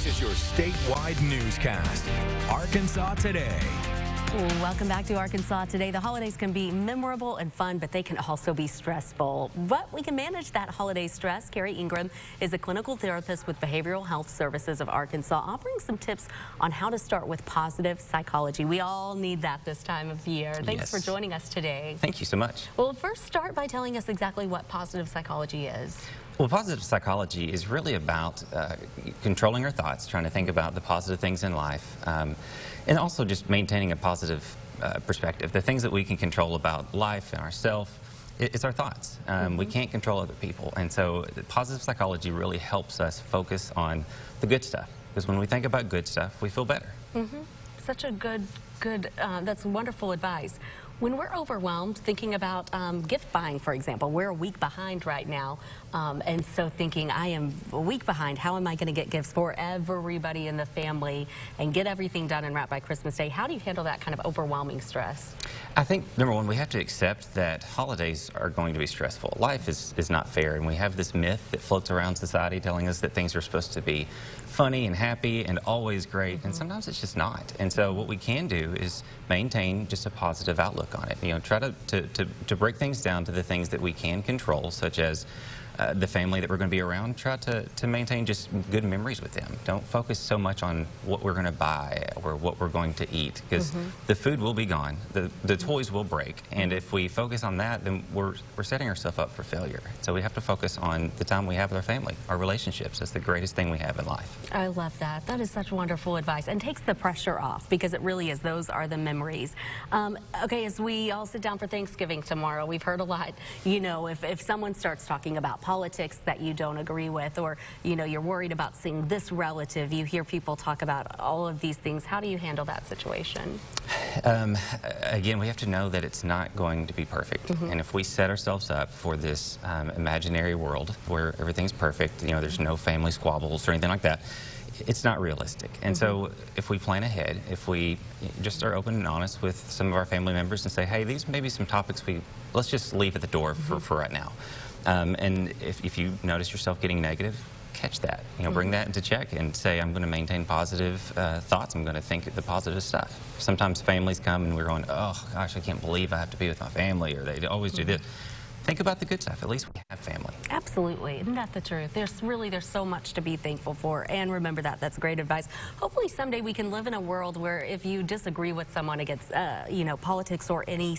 This is your statewide newscast. Arkansas Today. Welcome back to Arkansas Today. The holidays can be memorable and fun, but they can also be stressful. But we can manage that holiday stress. Carrie Ingram is a clinical therapist with Behavioral Health Services of Arkansas, offering some tips on how to start with positive psychology. We all need that this time of year. Thanks for joining us today. Thank you so much. Well, first start by telling us exactly what positive psychology is. Well, positive psychology is really about controlling our thoughts, trying to think about the positive things in life, and also just maintaining a positive perspective. The things that we can control about life and ourselves, it's our thoughts. We can't control other people, and so positive psychology really helps us focus on the good stuff, because when we think about good stuff, we feel better. Such a good, that's wonderful advice. When we're overwhelmed, thinking about gift buying, for example, we're a week behind right now. And so thinking, I am a week behind, how am I going to get gifts for everybody in the family and get everything done and wrapped by Christmas Day? How do you handle that kind of overwhelming stress? I think, number one, we have to accept that holidays are going to be stressful. Life is not fair, and we have this myth that floats around society telling us that things are supposed to be funny and happy and always great, and sometimes it's just not. And so what we can do is maintain just a positive outlook on it. You know, try to break things down to the things that we can control, such as the family that we're going to be around. Try to maintain just good memories with them. Don't focus so much on what we're going to buy or what we're going to eat, because the food will be gone, the toys will break, and if we focus on that, then we're setting ourselves up for failure. So we have to focus on the time we have with our family, our relationships. That's the greatest thing we have in life. I love that. That is such wonderful advice, and takes the pressure off, because it really is. Those are the memories. Okay, as we all sit down for Thanksgiving tomorrow, we've heard a lot, you know, if someone starts talking about politics that you don't agree with, or you know, you're worried about seeing this relative, you hear people talk about all of these things. How do you handle that situation? Again, we have to know that it's not going to be perfect, and if we set ourselves up for this imaginary world where everything's perfect, you know, there's no family squabbles or anything like that, it's not realistic. And so if we plan ahead, if we just are open and honest with some of our family members and say, hey, these may be some topics let's just leave at the door for right now. And if you notice yourself getting negative, catch that. You know, bring that into check and say, I'm going to maintain positive thoughts. I'm going to think the positive stuff. Sometimes families come and we're going, oh gosh, I can't believe I have to be with my family, or they always do this. Think about the good stuff. At least we have family. Absolutely. Isn't that the truth? There's so much to be thankful for. And remember that. That's great advice. Hopefully someday we can live in a world where if you disagree with someone against, you know, politics or any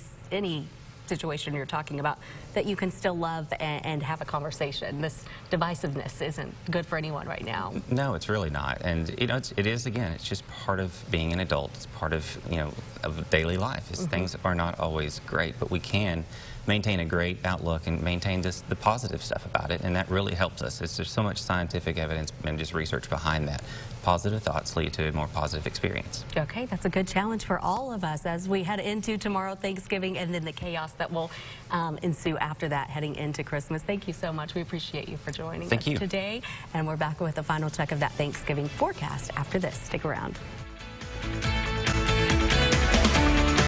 situation you're talking about, that you can still love and have a conversation. This divisiveness isn't good for anyone right now. No, it's really not. And you know, it is, again, it's just part of being an adult. It's part of, you know, of daily life. Things are not always great, but we can maintain a great outlook and maintain the positive stuff about it, and that really helps us. There's so much scientific evidence and just research behind that. Positive thoughts lead to a more positive experience. Okay, that's a good challenge for all of us as we head into tomorrow, Thanksgiving, and then the chaos that will ensue after that, heading into Christmas. Thank you so much. We appreciate you for joining us today, and we're back with a final check of that Thanksgiving forecast after this. Stick around.